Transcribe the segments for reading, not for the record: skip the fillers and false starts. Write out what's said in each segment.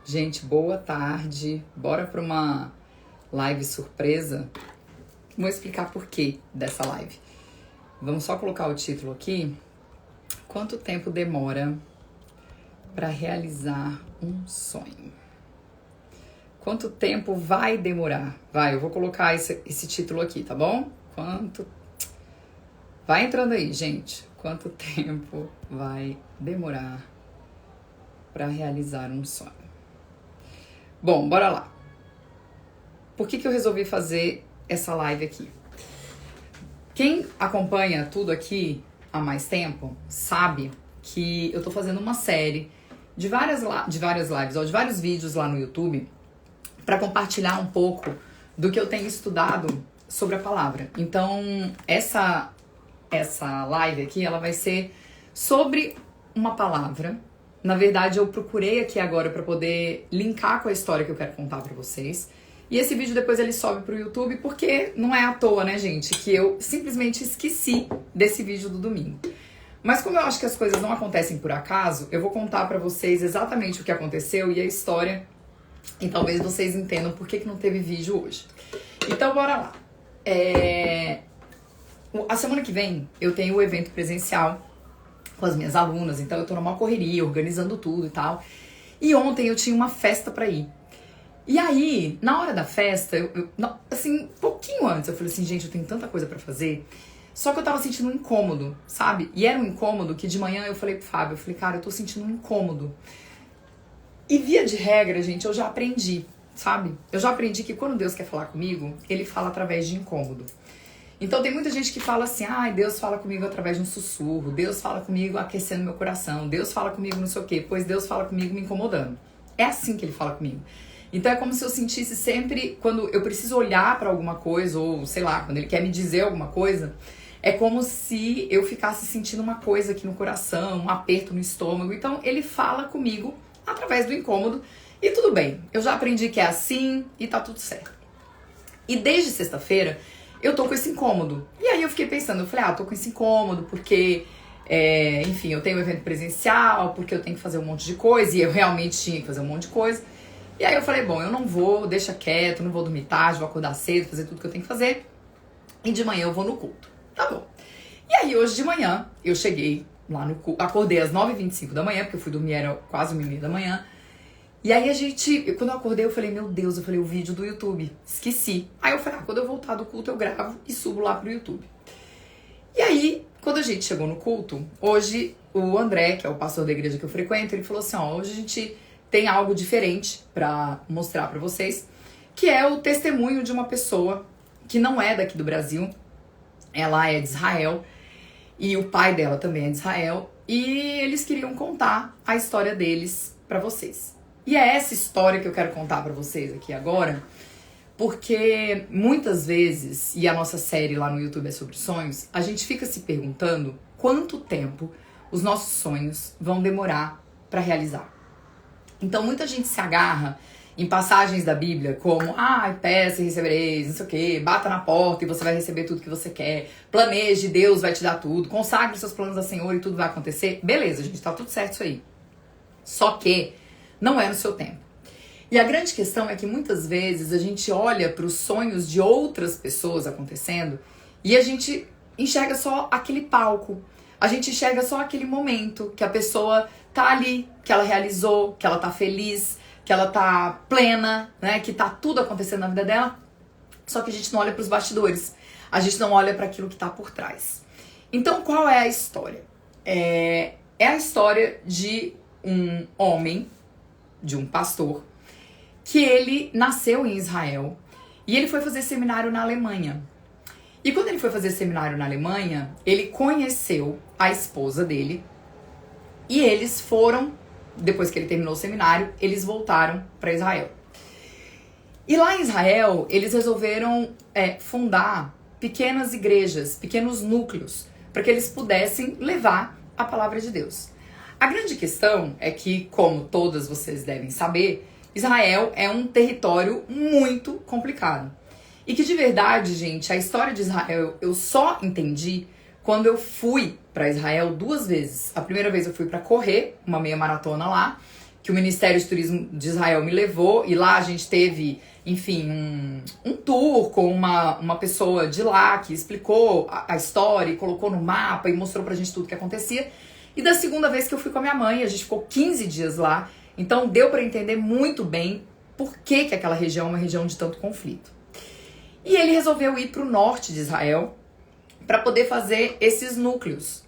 Gente, boa tarde. Bora para uma live surpresa? Vou explicar por quê dessa live. Vamos só colocar o título aqui. Quanto tempo demora para realizar um sonho? Quanto tempo vai demorar? Eu vou colocar esse título aqui, tá bom? Vai entrando aí, gente. Quanto tempo vai demorar para realizar um sonho? Bom, bora lá. Por que eu resolvi fazer essa live aqui? Quem acompanha tudo aqui há mais tempo sabe que eu tô fazendo uma série de várias lives, ou de vários vídeos lá no YouTube para compartilhar um pouco do que eu tenho estudado sobre a palavra. Então, essa live aqui, ela vai ser sobre uma palavra. Na verdade, eu procurei aqui agora para poder linkar com a história que eu quero contar para vocês. E esse vídeo depois ele sobe pro YouTube, porque não é à toa, né, gente, que eu simplesmente esqueci desse vídeo do domingo. Mas como eu acho que as coisas não acontecem por acaso, eu vou contar para vocês exatamente o que aconteceu e a história, e talvez vocês entendam por que não teve vídeo hoje. Então, bora lá. A semana que vem eu tenho o evento presencial com as minhas alunas, então eu tô numa correria, organizando tudo e tal. E ontem eu tinha uma festa pra ir. E aí, na hora da festa, assim, pouquinho antes, eu falei assim, gente, eu tenho tanta coisa pra fazer. Só que eu tava sentindo um incômodo, sabe? E era um incômodo que de manhã eu falei pro Fábio, cara, eu tô sentindo um incômodo. E via de regra, gente, eu já aprendi, sabe? Eu já aprendi que quando Deus quer falar comigo, Ele fala através de incômodo. Então tem muita gente que fala assim, Deus fala comigo através de um sussurro, Deus fala comigo aquecendo meu coração, Deus fala comigo não sei o quê, pois Deus fala comigo me incomodando. É assim que Ele fala comigo. Então é como se eu sentisse sempre, quando eu preciso olhar pra alguma coisa, ou sei lá, quando Ele quer me dizer alguma coisa, é como se eu ficasse sentindo uma coisa aqui no coração, um aperto no estômago. Então Ele fala comigo através do incômodo e tudo bem. Eu já aprendi que é assim e tá tudo certo. E desde sexta-feira eu tô com esse incômodo. E aí eu fiquei pensando, eu falei, tô com esse incômodo porque, enfim, eu tenho um evento presencial, porque eu tenho que fazer um monte de coisa, e eu realmente tinha que fazer um monte de coisa. E aí eu falei, bom, eu não vou, deixa quieto, não vou dormir tarde, vou acordar cedo, fazer tudo que eu tenho que fazer, e de manhã eu vou no culto. Tá bom. E aí hoje de manhã, eu cheguei lá no culto, acordei às 9h25 da manhã, porque eu fui dormir, era quase 1h30 da manhã. E aí quando eu acordei, eu falei, meu Deus, o vídeo do YouTube, esqueci. Aí eu falei, quando eu voltar do culto eu gravo e subo lá pro YouTube. E aí, quando a gente chegou no culto, hoje o André, que é o pastor da igreja que eu frequento, ele falou assim, hoje a gente tem algo diferente pra mostrar pra vocês, que é o testemunho de uma pessoa que não é daqui do Brasil, ela é de Israel, e o pai dela também é de Israel, e eles queriam contar a história deles pra vocês. E é essa história que eu quero contar pra vocês aqui agora, porque muitas vezes, e a nossa série lá no YouTube é sobre sonhos, a gente fica se perguntando quanto tempo os nossos sonhos vão demorar pra realizar. Então muita gente se agarra em passagens da Bíblia como, peça e recebereis, não sei o quê, bata na porta e você vai receber tudo que você quer, planeje, Deus vai te dar tudo, consagre seus planos ao Senhor e tudo vai acontecer. Beleza, gente, tá tudo certo isso aí. Só que não é no seu tempo. E a grande questão é que muitas vezes a gente olha para os sonhos de outras pessoas acontecendo e a gente enxerga só aquele palco. A gente enxerga só aquele momento que a pessoa tá ali, que ela realizou, que ela tá feliz, que ela tá plena, né? Que tá tudo acontecendo na vida dela. Só que a gente não olha para os bastidores. A gente não olha para aquilo que tá por trás. Então, qual é a história? É a história de um homem, de um pastor, que ele nasceu em Israel e ele foi fazer seminário na Alemanha. E quando ele foi fazer seminário na Alemanha, ele conheceu a esposa dele e eles foram, depois que ele terminou o seminário, eles voltaram para Israel. E lá em Israel, eles resolveram fundar pequenas igrejas, pequenos núcleos, para que eles pudessem levar a palavra de Deus. A grande questão é que, como todas vocês devem saber, Israel é um território muito complicado. E que de verdade, gente, a história de Israel eu só entendi quando eu fui para Israel 2 vezes. A primeira vez eu fui para correr uma meia maratona lá que o Ministério de Turismo de Israel me levou, e lá a gente teve, enfim, um tour com uma pessoa de lá que explicou a história e colocou no mapa e mostrou pra gente tudo o que acontecia. E da segunda vez que eu fui com a minha mãe, a gente ficou 15 dias lá, então deu pra entender muito bem por que aquela região é uma região de tanto conflito. E ele resolveu ir pro norte de Israel para poder fazer esses núcleos.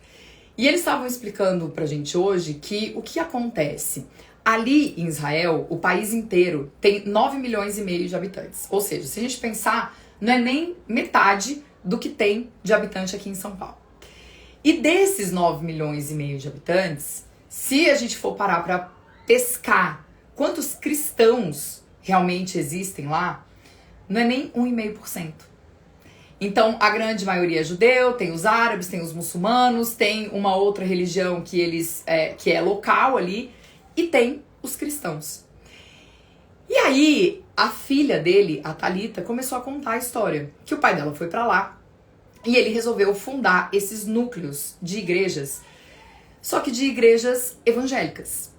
E eles estavam explicando pra gente hoje que o que acontece? Ali em Israel, o país inteiro tem 9 milhões e meio de habitantes. Ou seja, se a gente pensar, não é nem metade do que tem de habitante aqui em São Paulo. E desses 9 milhões e meio de habitantes, se a gente for parar para pescar quantos cristãos realmente existem lá, não é nem 1,5%. Então, a grande maioria é judeu, tem os árabes, tem os muçulmanos, tem uma outra religião que que é local ali, e tem os cristãos. E aí, a filha dele, a Thalita, começou a contar a história, que o pai dela foi pra lá, e ele resolveu fundar esses núcleos de igrejas, só que de igrejas evangélicas.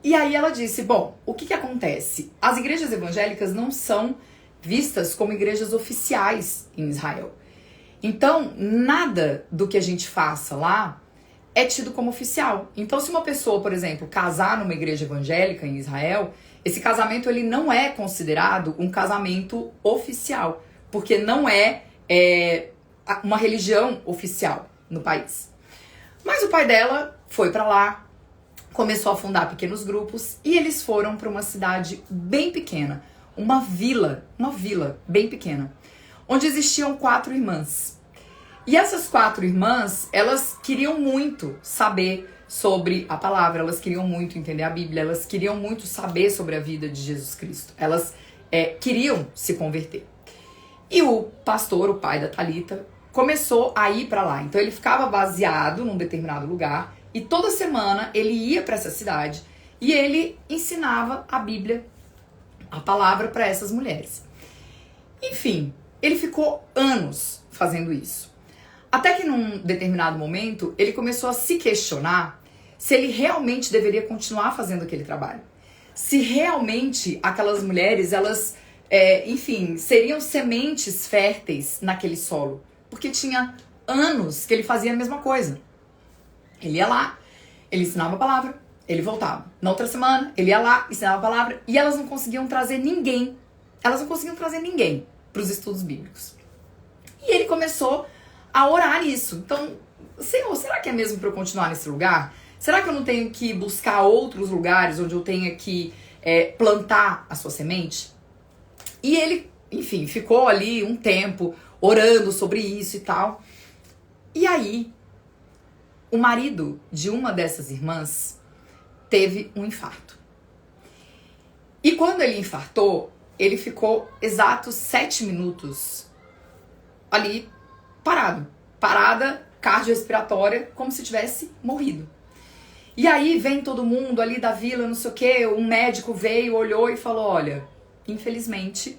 E aí ela disse, bom, o que acontece? As igrejas evangélicas não são vistas como igrejas oficiais em Israel. Então, nada do que a gente faça lá é tido como oficial. Então, se uma pessoa, por exemplo, casar numa igreja evangélica em Israel, esse casamento ele não é considerado um casamento oficial, porque não é uma religião oficial no país. Mas o pai dela foi pra lá, começou a fundar pequenos grupos e eles foram para uma cidade bem pequena, uma vila bem pequena, onde existiam 4 irmãs. E essas 4 irmãs, elas queriam muito saber sobre a palavra, elas queriam muito entender a Bíblia, elas queriam muito saber sobre a vida de Jesus Cristo. Elas queriam se converter. E o pastor, o pai da Thalita, começou a ir para lá. Então ele ficava baseado num determinado lugar e toda semana ele ia para essa cidade e ele ensinava a Bíblia, a palavra para essas mulheres. Enfim, ele ficou anos fazendo isso. Até que num determinado momento, ele começou a se questionar se ele realmente deveria continuar fazendo aquele trabalho. Se realmente aquelas mulheres, elas, enfim, seriam sementes férteis naquele solo. Porque tinha anos que ele fazia a mesma coisa. Ele ia lá, ele ensinava a palavra, ele voltava. Na outra semana, ele ia lá, ensinava a palavra, e elas não conseguiam trazer ninguém. Elas não conseguiam trazer ninguém para os estudos bíblicos. E ele começou a orar nisso. Então, Senhor, será que é mesmo para eu continuar nesse lugar? Será que eu não tenho que buscar outros lugares onde eu tenha que plantar a sua semente? E ele, enfim, ficou ali um tempo orando sobre isso e tal. E aí, o marido de uma dessas irmãs teve um infarto. E quando ele infartou, ele ficou exatos 7 minutos ali parada cardiorrespiratória, como se tivesse morrido. E aí vem todo mundo ali da vila, não sei o quê, um médico veio, olhou e falou, olha, infelizmente,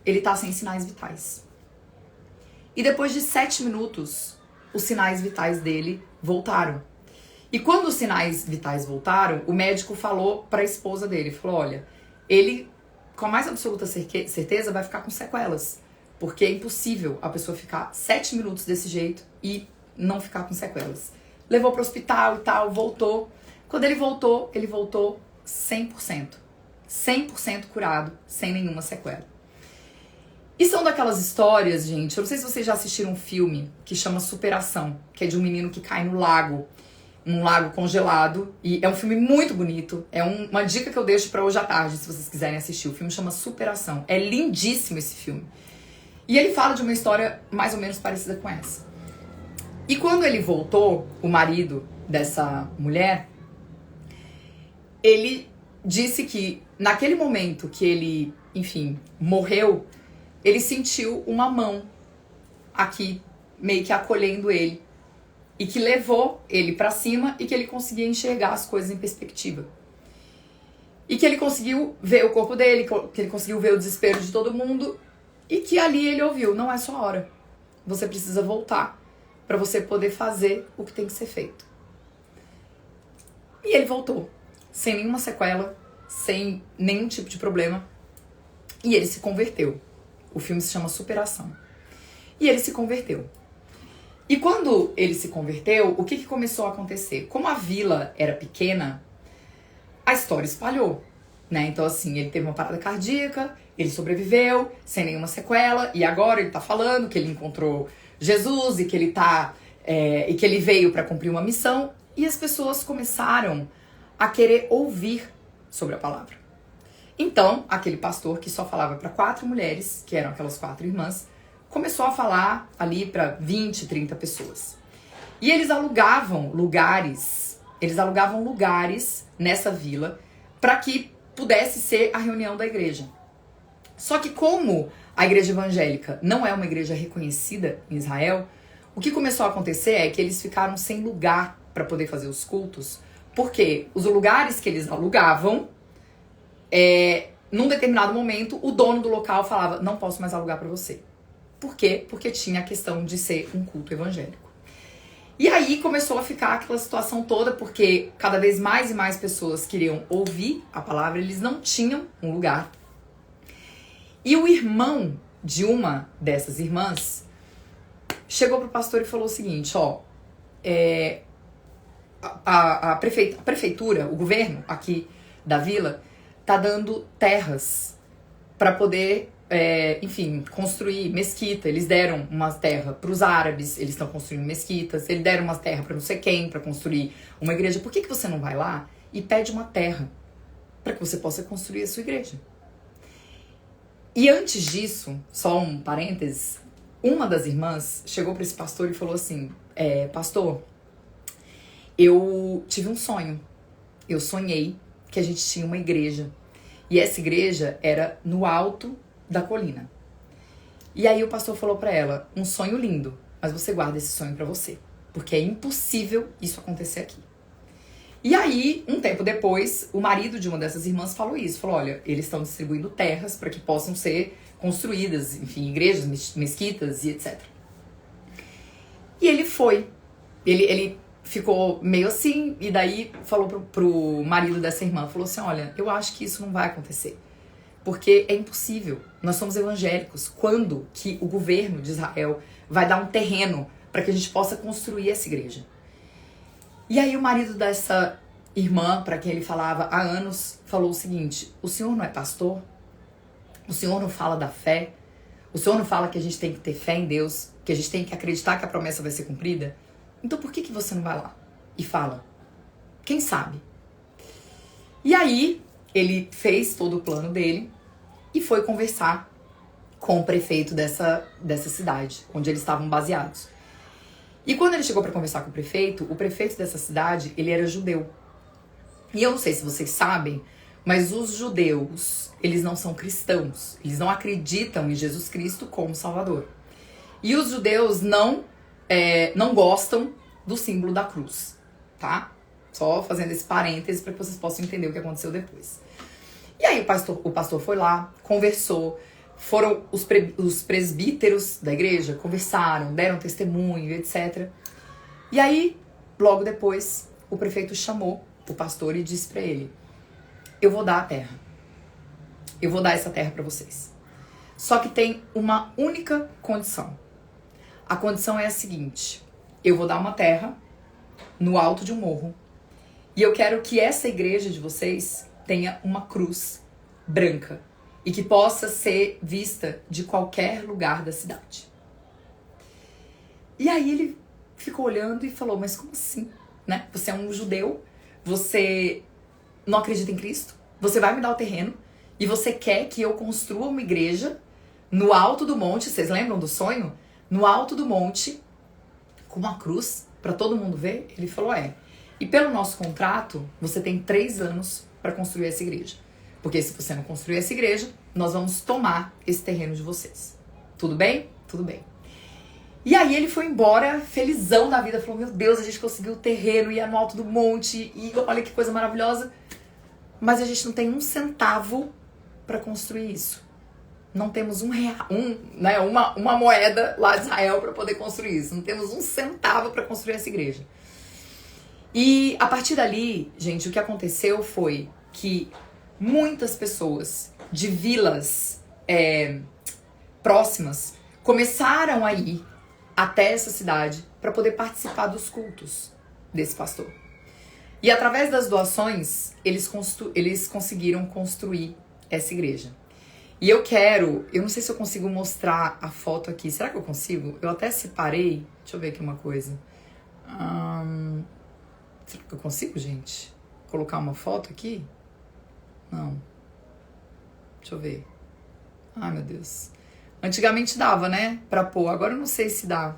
ele tá sem sinais vitais. E depois de 7 minutos, os sinais vitais dele voltaram. E quando os sinais vitais voltaram, o médico falou para a esposa dele, falou, olha, ele, com a mais absoluta certeza, vai ficar com sequelas. Porque é impossível a pessoa ficar 7 minutos desse jeito e não ficar com sequelas. Levou para o hospital e tal, voltou. Quando ele voltou 100%. 100% curado, sem nenhuma sequela. E são daquelas histórias, gente, eu não sei se vocês já assistiram um filme que chama Superação, que é de um menino que cai no lago, um lago congelado, e é um filme muito bonito, é uma dica que eu deixo para hoje à tarde, se vocês quiserem assistir. O filme chama Superação, é lindíssimo esse filme. E ele fala de uma história mais ou menos parecida com essa. E quando ele voltou, o marido dessa mulher, ele disse que naquele momento que ele, enfim, morreu, ele sentiu uma mão aqui, meio que acolhendo ele. E que levou ele pra cima e que ele conseguia enxergar as coisas em perspectiva. E que ele conseguiu ver o corpo dele, que ele conseguiu ver o desespero de todo mundo. E que ali ele ouviu, não é sua hora. Você precisa voltar pra você poder fazer o que tem que ser feito. E ele voltou. sem nenhuma sequela, sem nenhum tipo de problema. E ele se converteu. O filme se chama Superação. E ele se converteu. E quando ele se converteu, o que começou a acontecer? Como a vila era pequena, a história espalhou, né? Então, assim, ele teve uma parada cardíaca, ele sobreviveu, sem nenhuma sequela, e agora ele tá falando que ele encontrou Jesus e que ele e que ele veio para cumprir uma missão, e as pessoas começaram a querer ouvir sobre a palavra. Então, aquele pastor que só falava para 4 mulheres, que eram aquelas 4 irmãs, começou a falar ali para 20, 30 pessoas. E eles alugavam lugares nessa vila para que pudesse ser a reunião da igreja. Só que como a igreja evangélica não é uma igreja reconhecida em Israel, o que começou a acontecer é que eles ficaram sem lugar para poder fazer os cultos, porque os lugares que eles alugavam, num determinado momento, o dono do local falava, não posso mais alugar para você. Por quê? Porque tinha a questão de ser um culto evangélico. E aí começou a ficar aquela situação toda, porque cada vez mais e mais pessoas queriam ouvir a palavra, eles não tinham um lugar. E o irmão de uma dessas irmãs chegou pro pastor e falou o seguinte, a prefeitura, o governo aqui da vila, tá dando terras para poder, construir mesquita. Eles deram uma terra para os árabes, eles estão construindo mesquitas, eles deram uma terra para não sei quem, para construir uma igreja. Por que você não vai lá e pede uma terra para que você possa construir a sua igreja? E antes disso, só um parênteses, uma das irmãs chegou para esse pastor e falou assim, pastor, eu tive um sonho. Eu sonhei que a gente tinha uma igreja. E essa igreja era no alto da colina. E aí o pastor falou para ela, um sonho lindo, mas você guarda esse sonho para você, porque é impossível isso acontecer aqui. E aí, um tempo depois, o marido de uma dessas irmãs falou isso. Falou, olha, eles estão distribuindo terras para que possam ser construídas, enfim, igrejas, mesquitas e etc. E ele foi. Ele ficou meio assim, e daí falou pro marido dessa irmã, falou assim, olha, eu acho que isso não vai acontecer. Porque é impossível. Nós somos evangélicos. Quando que o governo de Israel vai dar um terreno para que a gente possa construir essa igreja? E aí o marido dessa irmã, para quem ele falava há anos, falou o seguinte, o senhor não é pastor? O senhor não fala da fé? O senhor não fala que a gente tem que ter fé em Deus? Que a gente tem que acreditar que a promessa vai ser cumprida? Então por que você não vai lá e fala? Quem sabe? E aí ele fez todo o plano dele e foi conversar com o prefeito dessa cidade, onde eles estavam baseados. E quando ele chegou para conversar com o prefeito dessa cidade, ele era judeu. E eu não sei se vocês sabem, mas os judeus, eles não são cristãos. Eles não acreditam em Jesus Cristo como Salvador. E os judeus não gostam do símbolo da cruz, tá? Só fazendo esse parêntese para que vocês possam entender o que aconteceu depois. E aí o pastor foi lá, conversou, foram os presbíteros da igreja, conversaram, deram testemunho, etc. E aí, logo depois, o prefeito chamou o pastor e disse para ele, eu vou dar a terra. Eu vou dar essa terra para vocês. Só que tem uma única condição. A condição é a seguinte, eu vou dar uma terra no alto de um morro e eu quero que essa igreja de vocês tenha uma cruz branca e que possa ser vista de qualquer lugar da cidade. E aí ele ficou olhando e falou, mas como assim? Né? Você é um judeu, você não acredita em Cristo, você vai me dar o terreno e você quer que eu construa uma igreja no alto do monte, vocês lembram do sonho? No alto do monte, com uma cruz, para todo mundo ver? Ele falou, e pelo nosso contrato, você tem 3 anos para construir essa igreja. Porque se você não construir essa igreja, nós vamos tomar esse terreno de vocês. Tudo bem? Tudo bem. E aí ele foi embora, felizão da vida, falou, meu Deus, a gente conseguiu o terreno, ia no alto do monte, e olha que coisa maravilhosa. Mas a gente não tem um centavo para construir isso. Não temos uma moeda lá de Israel para poder construir isso. Não temos um centavo para construir essa igreja. E a partir dali, gente, o que aconteceu foi que muitas pessoas de vilas próximas começaram a ir até essa cidade para poder participar dos cultos desse pastor. E através das doações, eles conseguiram construir essa igreja. E eu não sei se eu consigo mostrar a foto aqui. Será que eu consigo? Eu até separei. Deixa eu ver aqui uma coisa. Será que eu consigo, gente? Colocar uma foto aqui? Não. Deixa eu ver. Ai, meu Deus. Antigamente dava, né? Pra pôr. Agora eu não sei se dá.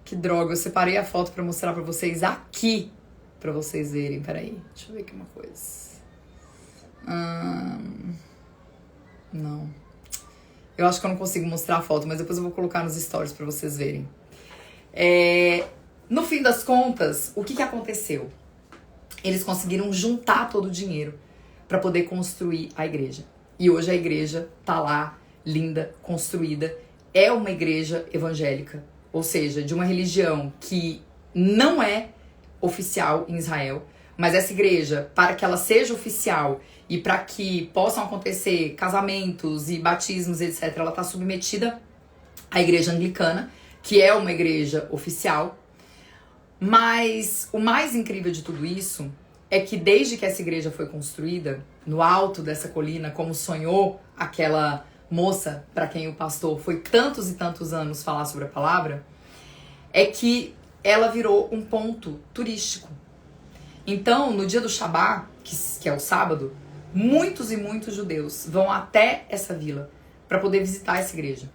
Que droga. Eu separei a foto pra mostrar pra vocês aqui. Pra vocês verem. Peraí. Deixa eu ver aqui uma coisa. Não. Eu acho que eu não consigo mostrar a foto, mas depois eu vou colocar nos stories pra vocês verem. No fim das contas, o que aconteceu? Eles conseguiram juntar todo o dinheiro para poder construir a igreja. E hoje a igreja tá lá, linda, construída. É uma igreja evangélica, ou seja, de uma religião que não é oficial em Israel, mas essa igreja, para que ela seja oficial e para que possam acontecer casamentos e batismos, etc., ela está submetida à igreja anglicana, que é uma igreja oficial. Mas o mais incrível de tudo isso é que desde que essa igreja foi construída, no alto dessa colina, como sonhou aquela moça para quem o pastor foi tantos e tantos anos falar sobre a palavra, é que ela virou um ponto turístico. Então, no dia do Shabá, que é o sábado, muitos e muitos judeus vão até essa vila para poder visitar essa igreja.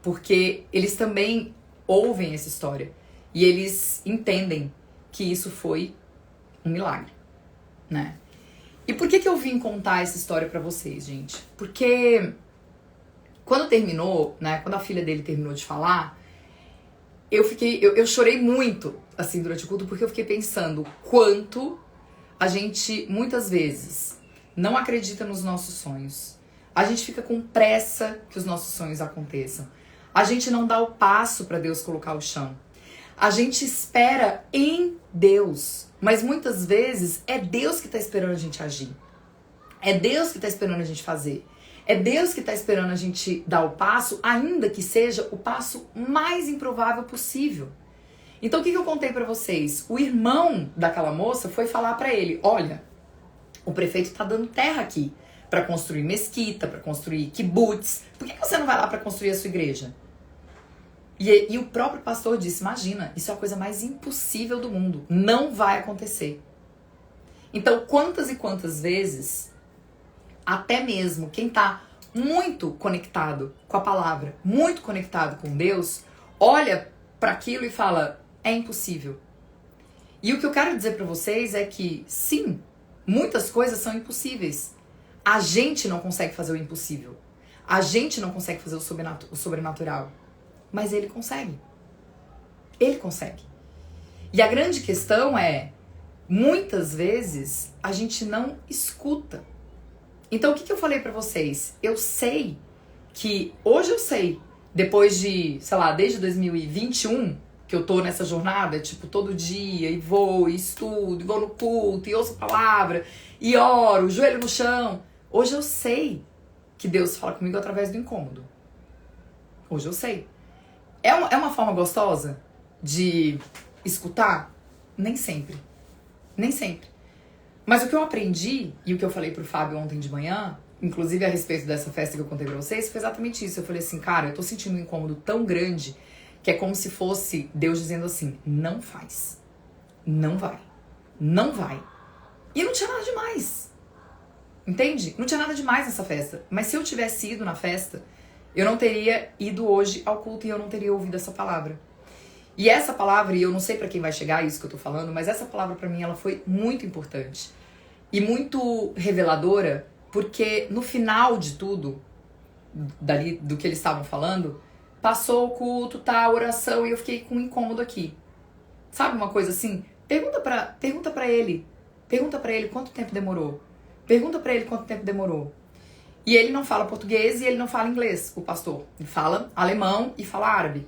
Porque eles também ouvem essa história. E eles entendem que isso foi um milagre, né? E por que eu vim contar essa história pra vocês, gente? Porque quando terminou, né? Quando a filha dele terminou de falar, eu chorei muito, assim, durante o culto, porque eu fiquei pensando quanto a gente, muitas vezes, não acredita nos nossos sonhos. A gente fica com pressa que os nossos sonhos aconteçam. A gente não dá o passo pra Deus colocar o chão. A gente espera em Deus, mas muitas vezes é Deus que está esperando a gente agir. É Deus que está esperando a gente fazer. É Deus que está esperando a gente dar o passo, ainda que seja o passo mais improvável possível. Então o que eu contei pra vocês? O irmão daquela moça foi falar pra ele, olha, o prefeito tá dando terra aqui pra construir mesquita, pra construir kibbutz. Por que você não vai lá pra construir a sua igreja? E o próprio pastor disse, imagina, isso é a coisa mais impossível do mundo. Não vai acontecer. Então, quantas e quantas vezes, até mesmo quem tá muito conectado com a palavra, muito conectado com Deus, olha para aquilo e fala, é impossível. E o que eu quero dizer para vocês é que, sim, muitas coisas são impossíveis. A gente não consegue fazer o impossível. A gente não consegue fazer o sobrenatural. Mas ele consegue. Ele consegue. E a grande questão é, muitas vezes, a gente não escuta. Então, o que eu falei pra vocês? Eu sei que, hoje eu sei, depois de, sei lá, desde 2021, que eu tô nessa jornada, tipo, todo dia, e vou, e estudo, e vou no culto, e ouço a palavra, e oro, joelho no chão. Hoje eu sei que Deus fala comigo através do incômodo. Hoje eu sei. É uma forma gostosa de escutar? Nem sempre. Nem sempre. Mas o que eu aprendi, e o que eu falei pro Fábio ontem de manhã, inclusive a respeito dessa festa que eu contei pra vocês, foi exatamente isso. Eu falei assim, cara, eu tô sentindo um incômodo tão grande que é como se fosse Deus dizendo assim, não faz. Não vai. Não vai. E não tinha nada demais. Entende? Não tinha nada demais nessa festa. Mas se eu tivesse ido na festa, eu não teria ido hoje ao culto e eu não teria ouvido essa palavra. E essa palavra, e eu não sei pra quem vai chegar isso que eu tô falando, mas essa palavra pra mim ela foi muito importante. E muito reveladora, porque no final de tudo, dali do que eles estavam falando, passou o culto, tá, a oração, e eu fiquei com um incômodo aqui. Sabe uma coisa assim? Pergunta pra ele quanto tempo demorou. Pergunta pra ele quanto tempo demorou. E ele não fala português e ele não fala inglês, o pastor. Ele fala alemão e fala árabe.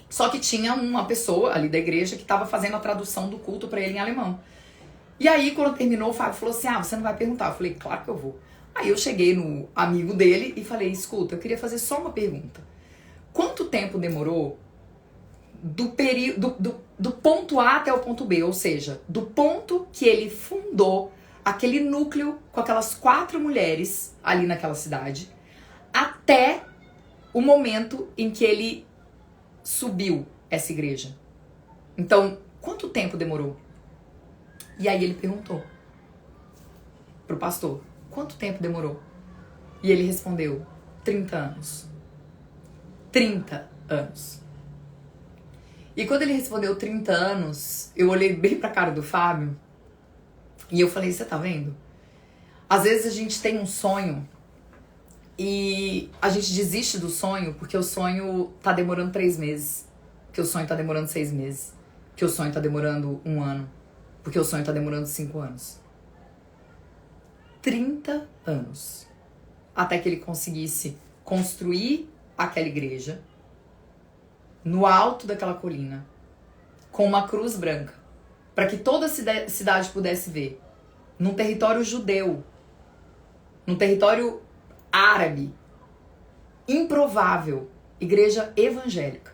Só que tinha uma pessoa ali da igreja que estava fazendo a tradução do culto para ele em alemão. E aí, quando terminou, o Fábio falou assim, você não vai perguntar? Eu falei, claro que eu vou. Aí eu cheguei no amigo dele e falei, escuta, eu queria fazer só uma pergunta. Quanto tempo demorou do ponto A até o ponto B? Ou seja, do ponto que ele fundou aquele núcleo com aquelas 4 mulheres ali naquela cidade, até o momento em que ele subiu essa igreja. Então, quanto tempo demorou? E aí ele perguntou pro pastor, quanto tempo demorou? E ele respondeu, 30 anos. 30 anos. E quando ele respondeu 30 anos, eu olhei bem pra cara do Fábio e eu falei, você tá vendo? Às vezes a gente tem um sonho e a gente desiste do sonho porque o sonho tá demorando 3 meses, porque o sonho tá demorando 6 meses, porque o sonho tá demorando 1 ano, porque o sonho tá demorando 5 anos. 30 anos. Até que ele conseguisse construir aquela igreja no alto daquela colina, com uma cruz branca, para que toda a cidade pudesse ver, num território judeu, num território árabe, improvável, igreja evangélica.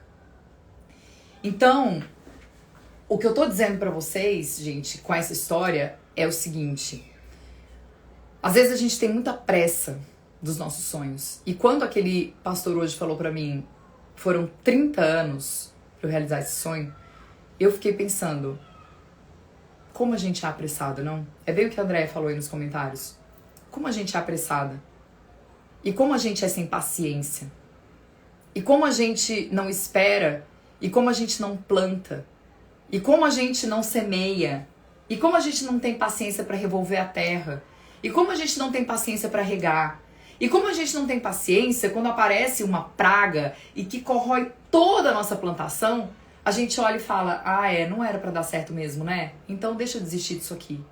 Então, o que eu tô dizendo para vocês, gente, com essa história, é o seguinte: às vezes a gente tem muita pressa dos nossos sonhos. E quando aquele pastor hoje falou pra mim, foram 30 anos pra eu realizar esse sonho, eu fiquei pensando, como a gente é apressado, não? É bem o que a Andréia falou aí nos comentários. Como a gente é apressada. E como a gente é sem paciência. E como a gente não espera. E como a gente não planta. E como a gente não semeia. E como a gente não tem paciência pra revolver a terra. E como a gente não tem paciência pra regar. E como a gente não tem paciência quando aparece uma praga e que corrói toda a nossa plantação, a gente olha e fala, não era pra dar certo mesmo, né? Então deixa eu desistir disso aqui.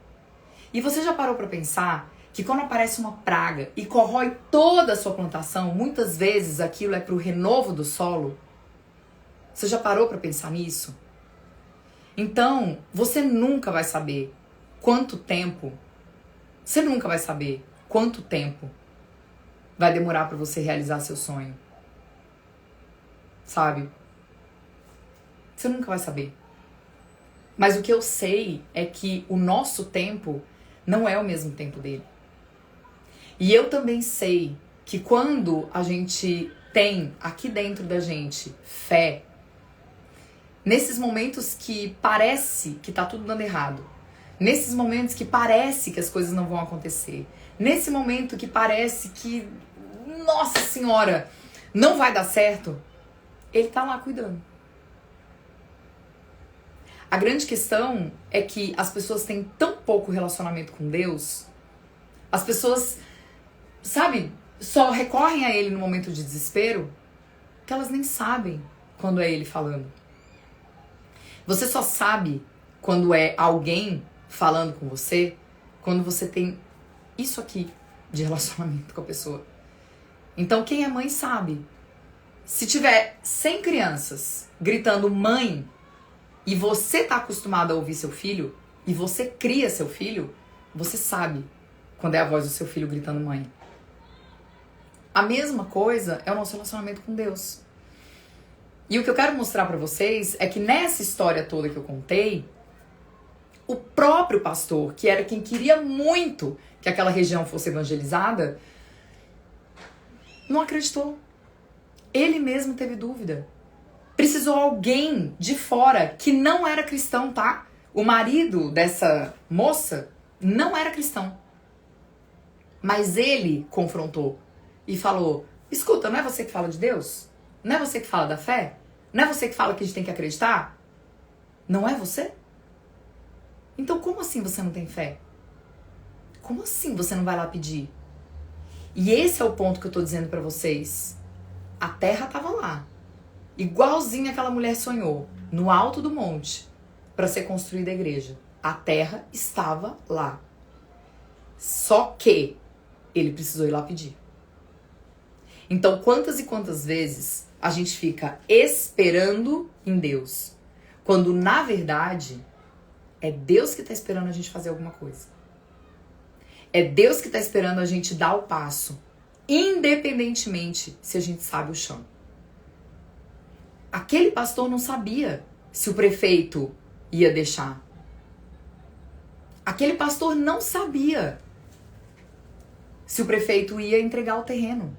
E você já parou pra pensar que quando aparece uma praga e corrói toda a sua plantação, muitas vezes aquilo é pro renovo do solo? Você já parou pra pensar nisso? Então, você nunca vai saber quanto tempo, vai demorar pra você realizar seu sonho. Sabe? Você nunca vai saber. Mas o que eu sei é que o nosso tempo não é o mesmo tempo dele. E eu também sei que quando a gente tem aqui dentro da gente fé, nesses momentos que parece que tá tudo dando errado, nesses momentos que parece que as coisas não vão acontecer, nesse momento que parece que, nossa senhora, não vai dar certo, ele tá lá cuidando. A grande questão é que as pessoas têm tão pouco relacionamento com Deus, as pessoas, sabe, só recorrem a Ele no momento de desespero, que elas nem sabem quando é Ele falando. Você só sabe quando é alguém falando com você, quando você tem isso aqui de relacionamento com a pessoa. Então quem é mãe sabe. Se tiver 100 crianças gritando mãe, e você tá acostumado a ouvir seu filho, e você cria seu filho, você sabe quando é a voz do seu filho gritando mãe. A mesma coisa é o nosso relacionamento com Deus. E o que eu quero mostrar pra vocês é que nessa história toda que eu contei, o próprio pastor, que era quem queria muito que aquela região fosse evangelizada, não acreditou. Ele mesmo teve dúvida. Precisou alguém de fora que não era cristão, tá? O marido dessa moça não era cristão. Mas ele confrontou e falou, escuta, não é você que fala de Deus? Não é você que fala da fé? Não é você que fala que a gente tem que acreditar? Não é você? Então como assim você não tem fé? Como assim você não vai lá pedir? E esse é o ponto que eu tô dizendo pra vocês. A terra tava lá, igualzinho aquela mulher sonhou, no alto do monte, para ser construída a igreja. A terra estava lá. Só que ele precisou ir lá pedir. Então, quantas e quantas vezes a gente fica esperando em Deus. Quando, na verdade, é Deus que está esperando a gente fazer alguma coisa. É Deus que está esperando a gente dar o passo, independentemente se a gente sabe o chão. Aquele pastor não sabia se o prefeito ia deixar. Aquele pastor não sabia se o prefeito ia entregar o terreno.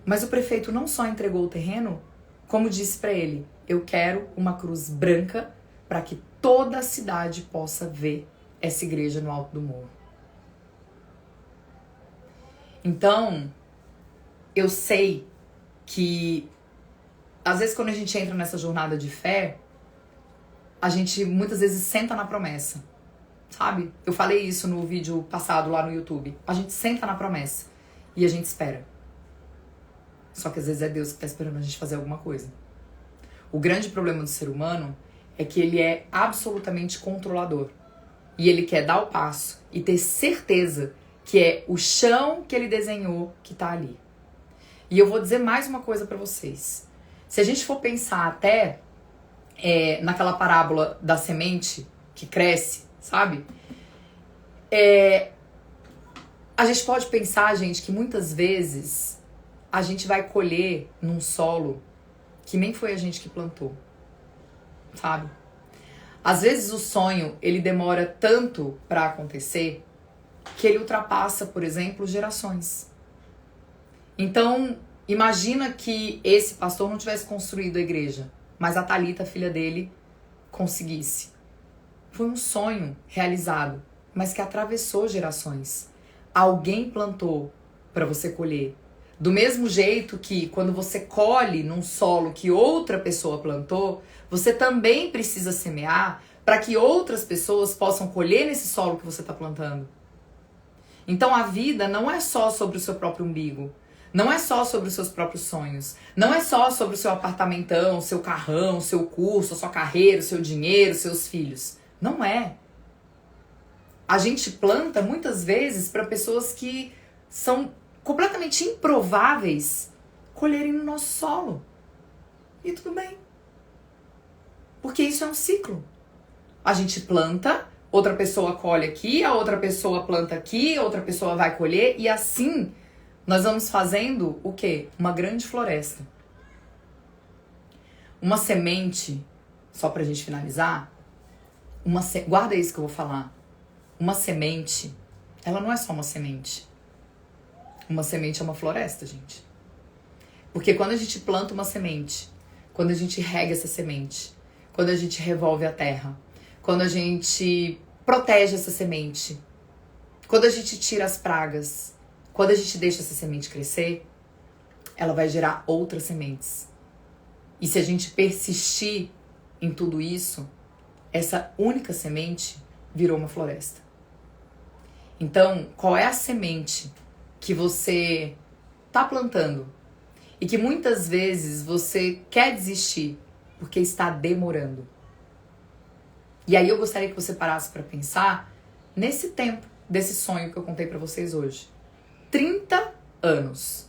Mas o prefeito não só entregou o terreno, como disse para ele: eu quero uma cruz branca para que toda a cidade possa ver essa igreja no alto do morro. Então, eu sei que às vezes quando a gente entra nessa jornada de fé, a gente muitas vezes senta na promessa, sabe? Eu falei isso no vídeo passado lá no YouTube. A gente senta na promessa e a gente espera. Só que às vezes é Deus que está esperando a gente fazer alguma coisa. O grande problema do ser humano é que ele é absolutamente controlador. E ele quer dar o passo e ter certeza que é o chão que ele desenhou que tá ali. E eu vou dizer mais uma coisa pra vocês. Se a gente for pensar até naquela parábola da semente que cresce, sabe? A gente pode pensar, gente, que muitas vezes a gente vai colher num solo que nem foi a gente que plantou, sabe? Às vezes o sonho, ele demora tanto pra acontecer que ele ultrapassa, por exemplo, gerações. Então, imagina que esse pastor não tivesse construído a igreja, mas a Thalita, filha dele, conseguisse. Foi um sonho realizado, mas que atravessou gerações. Alguém plantou para você colher. Do mesmo jeito que quando você colhe num solo que outra pessoa plantou, você também precisa semear para que outras pessoas possam colher nesse solo que você está plantando. Então a vida não é só sobre o seu próprio umbigo. Não é só sobre os seus próprios sonhos. Não é só sobre o seu apartamentão, seu carrão, seu curso, sua carreira, seu dinheiro, seus filhos. Não é. A gente planta muitas vezes para pessoas que são completamente improváveis colherem no nosso solo. E tudo bem. Porque isso é um ciclo. A gente planta, outra pessoa colhe aqui, a outra pessoa planta aqui, outra pessoa vai colher, e assim nós vamos fazendo o quê? Uma grande floresta. Uma semente, só pra gente finalizar, guarda isso que eu vou falar. Uma semente, ela não é só uma semente. Uma semente é uma floresta, gente. Porque quando a gente planta uma semente, quando a gente rega essa semente, quando a gente revolve a terra, quando a gente protege essa semente, quando a gente tira as pragas, quando a gente deixa essa semente crescer, ela vai gerar outras sementes. E se a gente persistir em tudo isso, essa única semente virou uma floresta. Então, qual é a semente que você está plantando e que muitas vezes você quer desistir porque está demorando? E aí eu gostaria que você parasse para pensar nesse tempo desse sonho que eu contei para vocês hoje. 30 anos.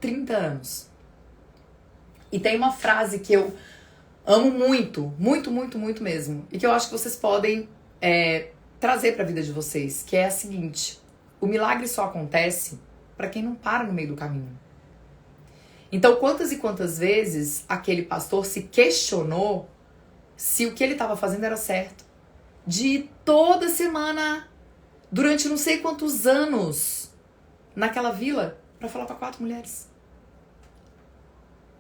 30 anos. E tem uma frase que eu amo muito, muito, muito, muito mesmo, e que eu acho que vocês podem trazer para a vida de vocês, que é a seguinte: o milagre só acontece para quem não para no meio do caminho. Então, quantas e quantas vezes aquele pastor se questionou se o que ele estava fazendo era certo? De ir toda semana, durante não sei quantos anos, naquela vila, para falar para 4 mulheres.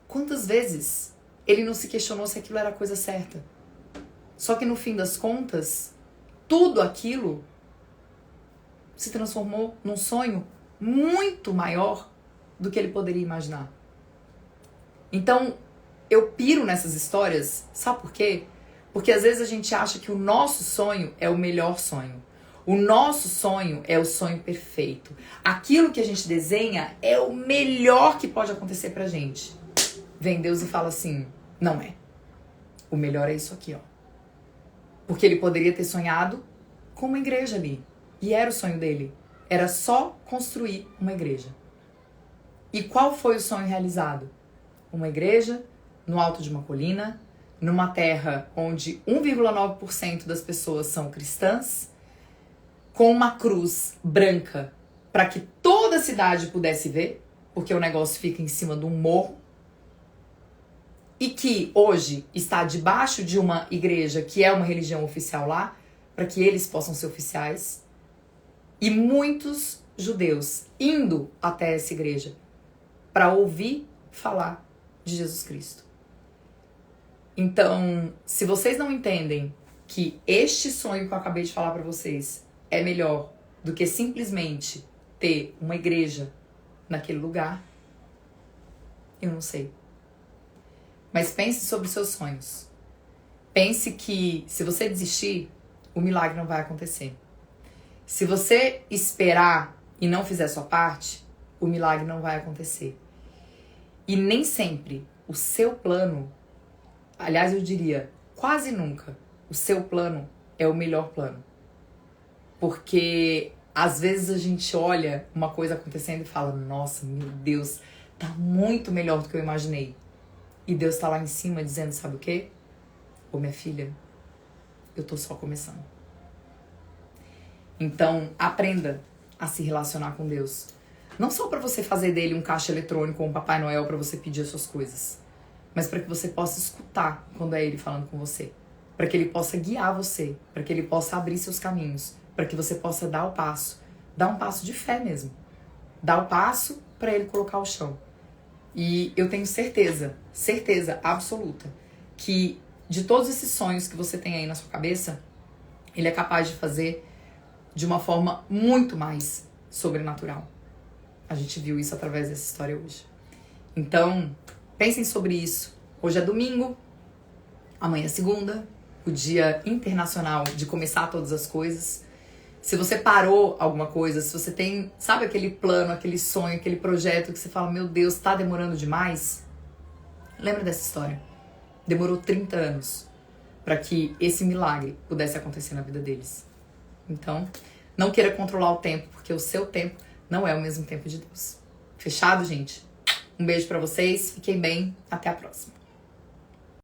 Quantas vezes ele não se questionou se aquilo era a coisa certa? Só que no fim das contas, tudo aquilo se transformou num sonho muito maior do que ele poderia imaginar. Então, eu piro nessas histórias, sabe por quê? Porque às vezes a gente acha que o nosso sonho é o melhor sonho. O nosso sonho é o sonho perfeito. Aquilo que a gente desenha é o melhor que pode acontecer pra gente. Vem Deus e fala assim: não é. O melhor é isso aqui, ó. Porque ele poderia ter sonhado com uma igreja ali. E era o sonho dele. Era só construir uma igreja. E qual foi o sonho realizado? uma igreja no alto de uma colina, numa terra onde 1,9% das pessoas são cristãs, com uma cruz branca para que toda a cidade pudesse ver, porque o negócio fica em cima de um morro, e que hoje está debaixo de uma igreja que é uma religião oficial lá, para que eles possam ser oficiais, e muitos judeus indo até essa igreja para ouvir falar de Jesus Cristo. Então, se vocês não entendem que este sonho que eu acabei de falar para vocês é melhor do que simplesmente ter uma igreja naquele lugar, eu não sei. Mas pense sobre os seus sonhos. Pense que se você desistir, o milagre não vai acontecer. Se você esperar e não fizer a sua parte, o milagre não vai acontecer. E nem sempre o seu plano, aliás, eu diria, quase nunca, o seu plano é o melhor plano. Porque às vezes a gente olha uma coisa acontecendo e fala, nossa, meu Deus, tá muito melhor do que eu imaginei. E Deus tá lá em cima dizendo, sabe o quê? Ô, minha filha, eu tô só começando. Então, aprenda a se relacionar com Deus. Não só para você fazer dele um caixa eletrônico ou um Papai Noel para você pedir as suas coisas, mas para que você possa escutar quando é ele falando com você, para que ele possa guiar você, para que ele possa abrir seus caminhos, para que você possa dar um passo de fé mesmo, dar o passo para ele colocar o chão. E eu tenho certeza absoluta, que de todos esses sonhos que você tem aí na sua cabeça, ele é capaz de fazer de uma forma muito mais sobrenatural. A gente viu isso através dessa história hoje. Então, pensem sobre isso. Hoje é domingo, amanhã é segunda, o Dia Internacional de Começar Todas as Coisas. Se você parou alguma coisa, se você tem, sabe, aquele plano, aquele sonho, aquele projeto que você fala, meu Deus, tá demorando demais? Lembra dessa história? Demorou 30 anos para que esse milagre pudesse acontecer na vida deles. Então, não queira controlar o tempo, porque o seu tempo não é o mesmo tempo de Deus. Fechado, gente? Um beijo pra vocês, fiquem bem, até a próxima.